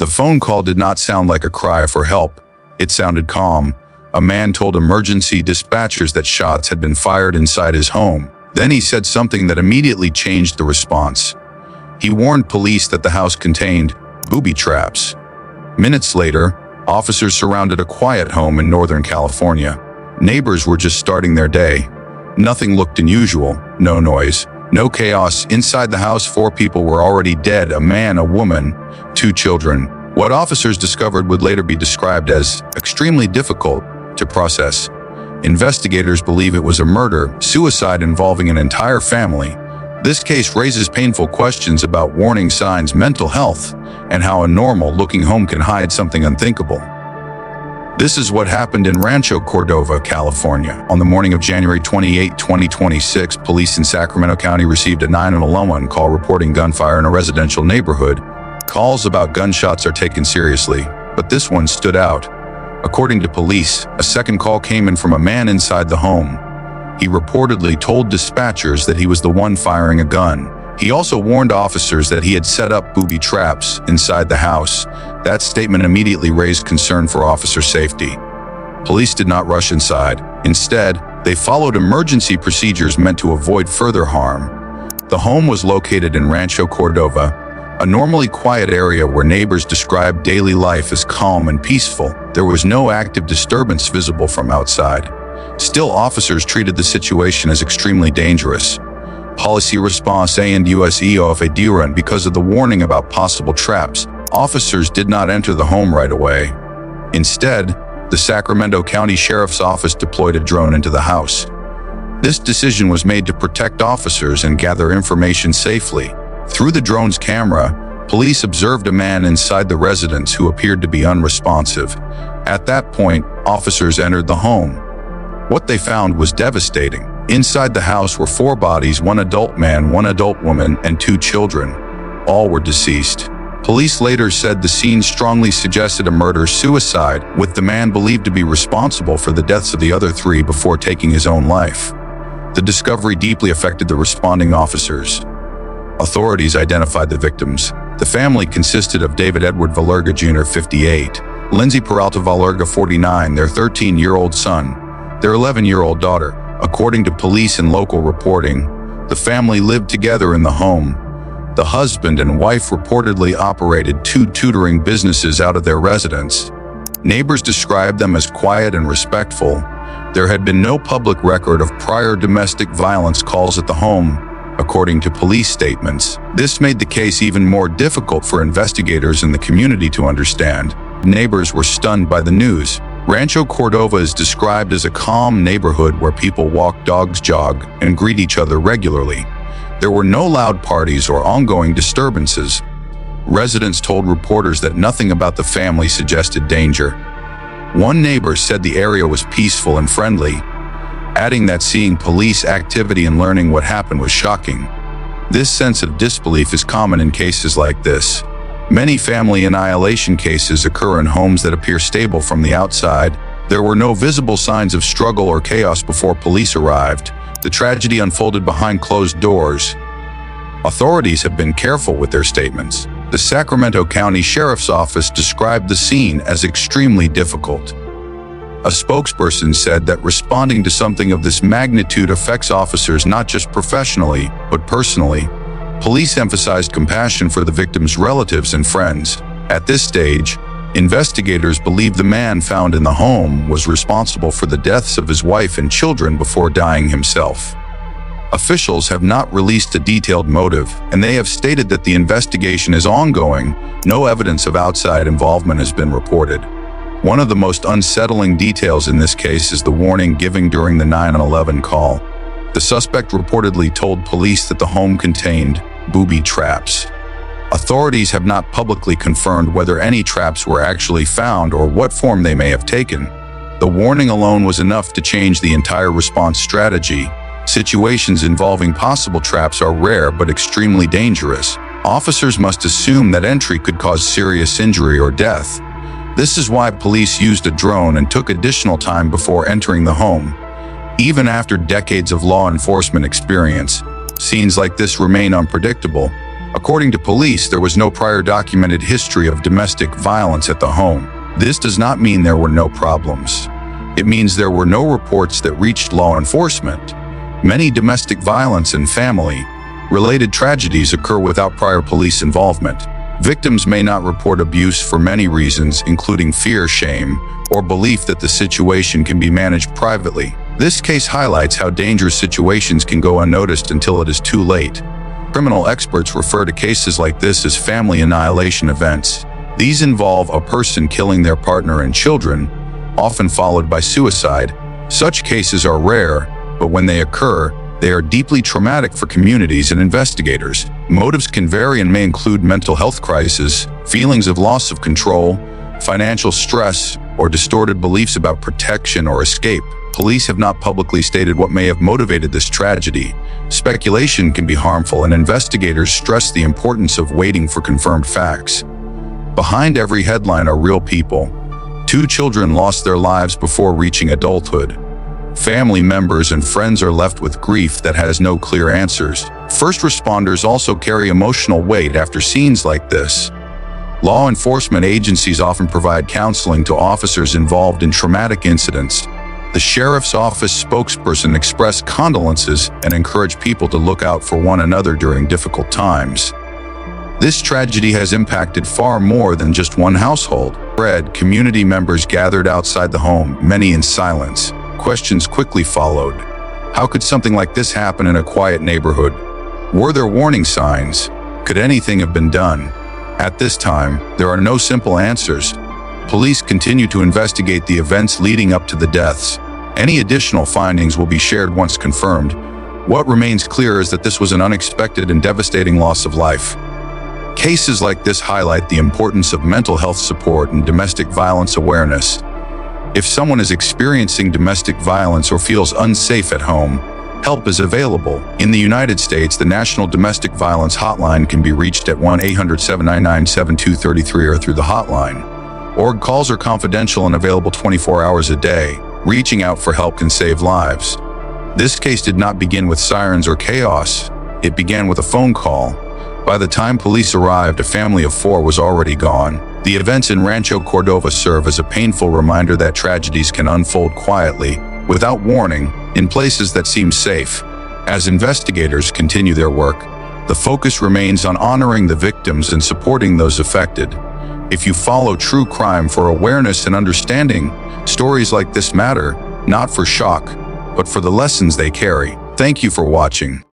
The phone call did not sound like a cry for help. It sounded calm. A man told emergency dispatchers that shots had been fired inside his home. Then he said something that immediately changed the response. He warned police that the house contained booby traps. Minutes later, officers surrounded a quiet home in Northern California. Neighbors were just starting their day. Nothing looked unusual. No noise, no chaos. Inside the house, 4 people were already dead: a man, a woman, 2 children. What officers discovered would later be described as extremely difficult to process. Investigators believe it was a murder-suicide involving an entire family. This case raises painful questions about warning signs, mental health, and how a normal-looking home can hide something unthinkable. This is what happened in Rancho Cordova, California. On the morning of January 28, 2026, police in Sacramento County received a 911 call reporting gunfire in a residential neighborhood. Calls about gunshots are taken seriously, but this one stood out. According to police, a second call came in from a man inside the home. He reportedly told dispatchers that he was the one firing a gun. He also warned officers that he had set up booby traps inside the house. That statement immediately raised concern for officer safety. Police did not rush inside. Instead, they followed emergency procedures meant to avoid further harm. The home was located in Rancho Cordova, a normally quiet area where neighbors described daily life as calm and peaceful. There was no active disturbance visible from outside. Still, officers treated the situation as extremely dangerous. Policy response and USEOFA and because of the warning about possible traps, officers did not enter the home right away. Instead, the Sacramento County Sheriff's Office deployed a drone into the house. This decision was made to protect officers and gather information safely. Through the drone's camera, police observed a man inside the residence who appeared to be unresponsive. At that point, officers entered the home. What they found was devastating. Inside the house were 4 bodies: 1 adult man, 1 adult woman, and 2 children. All were deceased. Police later said the scene strongly suggested a murder-suicide, with the man believed to be responsible for the deaths of the other 3 before taking his own life. The discovery deeply affected the responding officers. Authorities identified the victims. The family consisted of David Edward Valerga Jr., 58, Lindsay Peralta Valerga, 49, their 13-year-old son, their 11-year-old daughter. According to police and local reporting, the family lived together in the home. The husband and wife reportedly operated 2 tutoring businesses out of their residence. Neighbors described them as quiet and respectful. There had been no public record of prior domestic violence calls at the home, according to police statements. This made the case even more difficult for investigators and the community to understand. Neighbors were stunned by the news. Rancho Cordova is described as a calm neighborhood where people walk, dogs jog, and greet each other regularly. There were no loud parties or ongoing disturbances. Residents told reporters that nothing about the family suggested danger. One neighbor said the area was peaceful and friendly, adding that seeing police activity and learning what happened was shocking. This sense of disbelief is common in cases like this. Many family annihilation cases occur in homes that appear stable from the outside. There were no visible signs of struggle or chaos before police arrived. The tragedy unfolded behind closed doors. Authorities have been careful with their statements. The Sacramento County Sheriff's Office described the scene as extremely difficult. A spokesperson said that responding to something of this magnitude affects officers not just professionally, but personally. Police emphasized compassion for the victims' relatives and friends. At this stage, investigators believe the man found in the home was responsible for the deaths of his wife and children before dying himself. Officials have not released a detailed motive, and they have stated that the investigation is ongoing. No evidence of outside involvement has been reported. One of the most unsettling details in this case is the warning given during the 911 call. The suspect reportedly told police that the home contained booby traps. Authorities have not publicly confirmed whether any traps were actually found or what form they may have taken. The warning alone was enough to change the entire response strategy. Situations involving possible traps are rare but extremely dangerous. Officers must assume that entry could cause serious injury or death. This is why police used a drone and took additional time before entering the home. Even after decades of law enforcement experience, scenes like this remain unpredictable. According to police, there was no prior documented history of domestic violence at the home. This does not mean there were no problems. It means there were no reports that reached law enforcement. Many domestic violence and family-related tragedies occur without prior police involvement. Victims may not report abuse for many reasons, including fear, shame, or belief that the situation can be managed privately. This case highlights how dangerous situations can go unnoticed until it is too late. Criminal experts refer to cases like this as family annihilation events. These involve a person killing their partner and children, often followed by suicide. Such cases are rare, but when they occur, they are deeply traumatic for communities and investigators. Motives can vary and may include mental health crisis, feelings of loss of control, financial stress, or distorted beliefs about protection or escape. Police have not publicly stated what may have motivated this tragedy. Speculation can be harmful, and investigators stress the importance of waiting for confirmed facts. Behind every headline are real people. 2 children lost their lives before reaching adulthood. Family members and friends are left with grief that has no clear answers. First responders also carry emotional weight after scenes like this. Law enforcement agencies often provide counseling to officers involved in traumatic incidents. The sheriff's office spokesperson expressed condolences and encouraged people to look out for one another during difficult times. This tragedy has impacted far more than just one household. Community members gathered outside the home, many in silence. Questions quickly followed. How could something like this happen in a quiet neighborhood? Were there warning signs? Could anything have been done? At this time, there are no simple answers. Police continue to investigate the events leading up to the deaths. Any additional findings will be shared once confirmed. What remains clear is that this was an unexpected and devastating loss of life. Cases like this highlight the importance of mental health support and domestic violence awareness. If someone is experiencing domestic violence or feels unsafe at home, help is available. In the United States, the National Domestic Violence Hotline can be reached at 1-800-799-7233 or through the hotline. Org calls are confidential and available 24 hours a day. Reaching out for help can save lives. This case did not begin with sirens or chaos. It began with a phone call. By the time police arrived, a family of 4 was already gone. The events in Rancho Cordova serve as a painful reminder that tragedies can unfold quietly, without warning, in places that seem safe. As investigators continue their work, the focus remains on honoring the victims and supporting those affected. If you follow true crime for awareness and understanding, stories like this matter, not for shock, but for the lessons they carry. Thank you for watching.